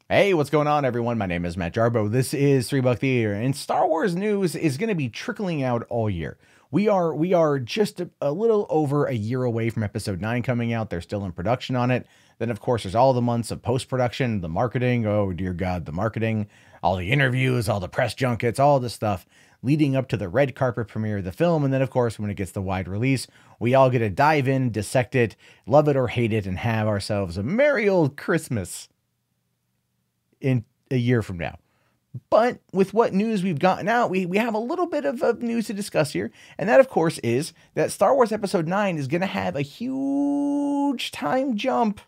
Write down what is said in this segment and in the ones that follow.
Hey, what's going on, everyone? My name is Matt Jarbo. This is Three Buck Theater, and Star Wars news is going to be trickling out all year. We are just a little over a year away from Episode 9 coming out. They're still in production on it. Then, of course, there's all the months of post-production, the marketing. Oh, dear God, the marketing, all the interviews, all the press junkets, all this stuff leading up to the red carpet premiere of the film. And then, of course, when it gets the wide release, we all get to dive in, dissect it, love it or hate it, and have ourselves a merry old Christmas in a year from now. But with what news we've gotten out, we have a little bit of news to discuss here. And that, of course, is that Star Wars Episode 9 is going to have a huge time jump.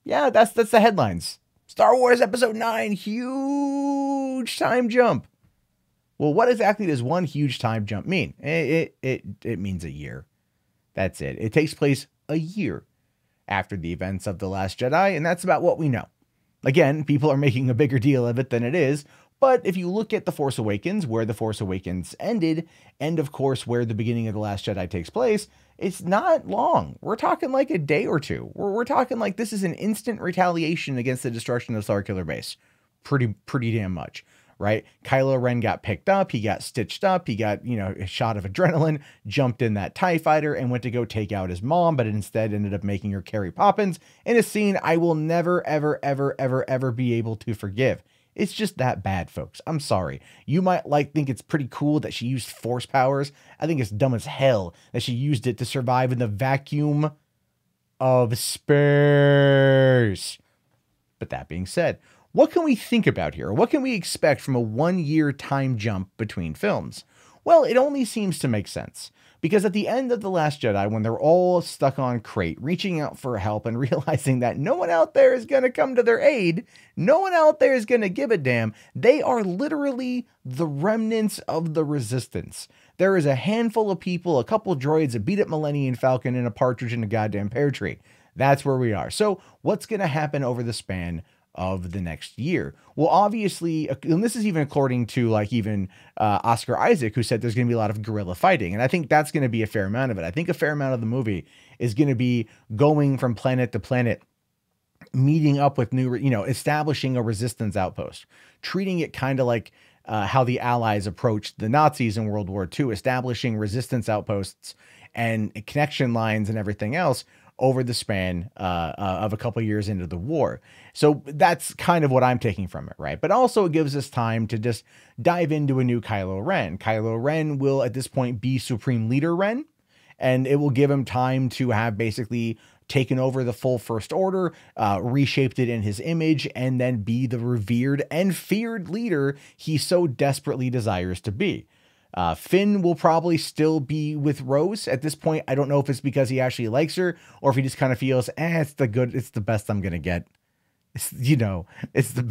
Yeah, that's the headlines. Star Wars Episode 9, huge time jump. Well, what exactly does one huge time jump mean? It means a year. That's it. It takes place a year after the events of The Last Jedi, and that's about what we know. Again, people are making a bigger deal of it than it is, but if you look at The Force Awakens, where The Force Awakens ended, and of course where the beginning of The Last Jedi takes place, it's not long. We're talking like a day or two. We're talking like this is an instant retaliation against the destruction of Starkiller Base. Pretty damn much, right? Kylo Ren got picked up, he got stitched up, he got, a shot of adrenaline, jumped in that TIE fighter and went to go take out his mom, but instead ended up making her Carrie Poppins in a scene I will never, ever be able to forgive. It's just that bad, folks. I'm sorry. You might think it's pretty cool that she used force powers. I think it's dumb as hell that she used it to survive in the vacuum of space. But that being said, what can we think about here? What can we expect from a 1-year time jump between films? Well, it only seems to make sense. Because at the end of The Last Jedi, when they're all stuck on Crate, reaching out for help and realizing that no one out there is going to come to their aid, no one out there is going to give a damn, they are literally the remnants of the Resistance. There is a handful of people, a couple droids, a beat-up Millennium Falcon, and a partridge in a goddamn pear tree. That's where we are. So what's going to happen over the span of the next year? Well, obviously, and this is even according to Oscar Isaac, who said there's going to be a lot of guerrilla fighting. And I think that's going to be a fair amount of it. I think a fair amount of the movie is going to be going from planet to planet, meeting up with new, establishing a resistance outpost, treating it kind of like how the Allies approached the Nazis in World War II, establishing resistance outposts and connection lines and everything else over the span of a couple years into the war. So that's kind of what I'm taking from it, right? But also it gives us time to just dive into a new Kylo Ren. Kylo Ren will at this point be Supreme Leader Ren, and it will give him time to have basically taken over the full First Order, reshaped it in his image, and then be the revered and feared leader he so desperately desires to be. Finn will probably still be with Rose at this point. I don't know if it's because he actually likes her or if he just kind of feels, it's the best I'm going to get. It's the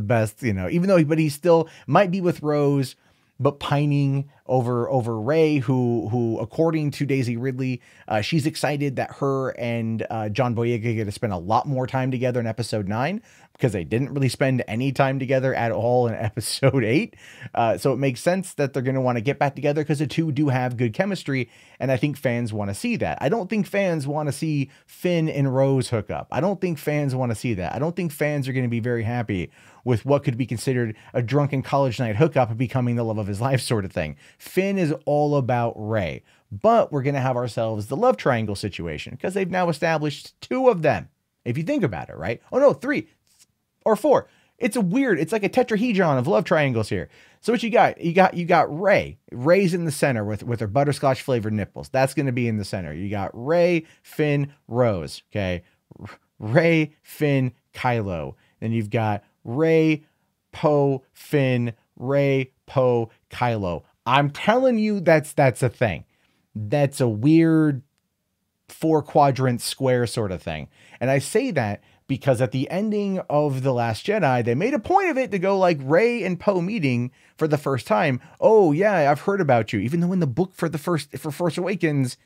best, even though, but he still might be with Rose, but pining over Rey, who according to Daisy Ridley, she's excited that her and John Boyega get to spend a lot more time together in Episode 9, because they didn't really spend any time together at all in Episode 8. So it makes sense that they're going to want to get back together because the two do have good chemistry, and I think fans want to see that. I don't think fans want to see Finn and Rose hook up. I don't think fans want to see that. I don't think fans are going to be very happy with what could be considered a drunken college night hookup becoming the love of his life sort of thing. Finn is all about Rey, but we're going to have ourselves the love triangle situation because they've now established 2 of them. If you think about it, right? Oh no, 3 or 4. It's like a tetrahedron of love triangles here. So what you got? You got Rey. Rey's in the center with her butterscotch flavored nipples. That's going to be in the center. You got Rey, Finn, Rose. Okay. Rey, Finn, Kylo. Then you've got Rey, Poe, Finn, Rey, Poe, Kylo. I'm telling you, that's a thing. That's a weird 4-quadrant square sort of thing. And I say that because at the ending of The Last Jedi, they made a point of it to go like Rey and Poe meeting for the first time. Oh yeah, I've heard about you. Even though in the book for Force Awakens,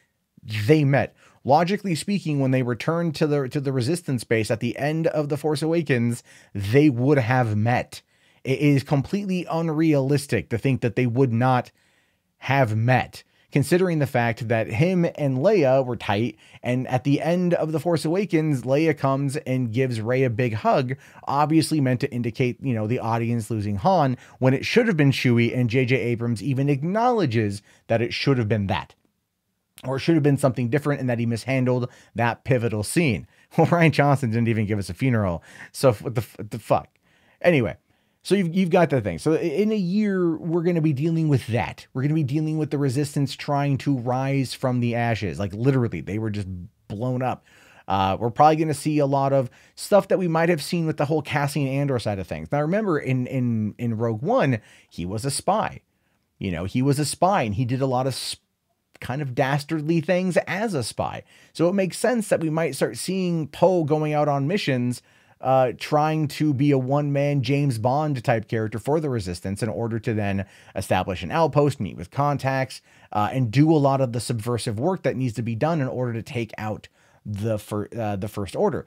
they met. Logically speaking, when they returned to the Resistance base at the end of The Force Awakens, they would have met. It is completely unrealistic to think that they would not have met. considering the fact that him and Leia were tight. And at the end of The Force Awakens, Leia comes and gives Rey a big hug, obviously meant to indicate, you know, the audience losing Han, when it should have been Chewie. And JJ Abrams even acknowledges that it should have been that, or it should have been something different, and that he mishandled that pivotal scene. Well, Rian Johnson didn't even give us a funeral. So what the fuck? Anyway, so you've got that thing. So in a year, we're going to be dealing with that. We're going to be dealing with the Resistance trying to rise from the ashes. Like literally, they were just blown up. We're probably going to see a lot of stuff that we might have seen with the whole Cassian Andor side of things. Now, remember, in Rogue One, he was a spy. You know, he was a spy, and he did a lot of kind of dastardly things as a spy. So it makes sense that we might start seeing Poe going out on missions, trying to be a one-man James Bond type character for the Resistance in order to then establish an outpost, meet with contacts, and do a lot of the subversive work that needs to be done in order to take out the First Order.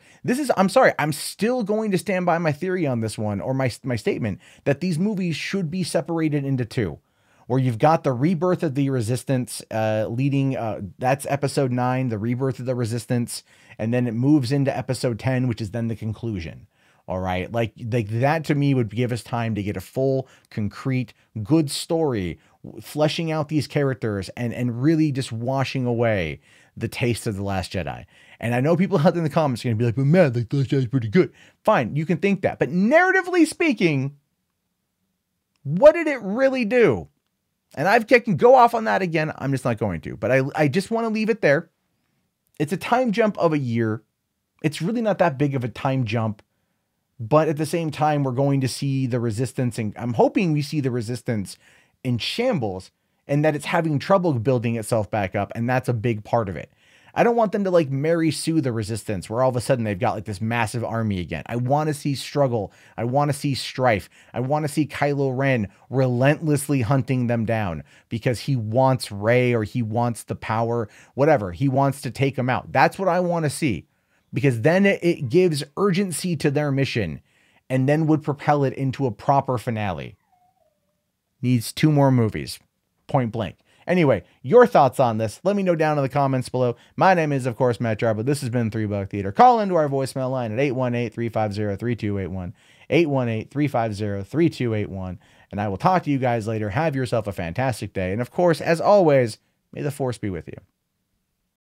I'm sorry, I'm still going to stand by my theory on this one, or my statement that these movies should be separated into two, where you've got the rebirth of the Resistance leading, that's episode 9, the rebirth of the Resistance, and then it moves into episode 10, which is then the conclusion. All right. Like that to me would give us time to get a full, concrete, good story, fleshing out these characters and really just washing away the taste of The Last Jedi. And I know people out there in the comments are going to be like, but man, like The Last Jedi is pretty good. Fine. You can think that. But narratively speaking, what did it really do? And I can go off on that again. I'm just not going to. But I just want to leave it there. It's a time jump of a year. It's really not that big of a time jump. But at the same time, we're going to see the Resistance. And I'm hoping we see the Resistance in shambles, and that it's having trouble building itself back up. And that's a big part of it. I don't want them to like Mary Sue the Resistance, where all of a sudden they've got like this massive army again. I want to see struggle. I want to see strife. I want to see Kylo Ren relentlessly hunting them down because he wants Rey, or he wants the power, whatever. He wants to take them out. That's what I want to see, because then it gives urgency to their mission and then would propel it into a proper finale. Needs 2 more movies, point blank. Anyway, your thoughts on this, let me know down in the comments below. My name is, of course, Matt Jarbo. This has been 3 Buck Theater. Call into our voicemail line at 818-350-3281, 818-350-3281, and I will talk to you guys later. Have yourself a fantastic day. And of course, as always, may the Force be with you.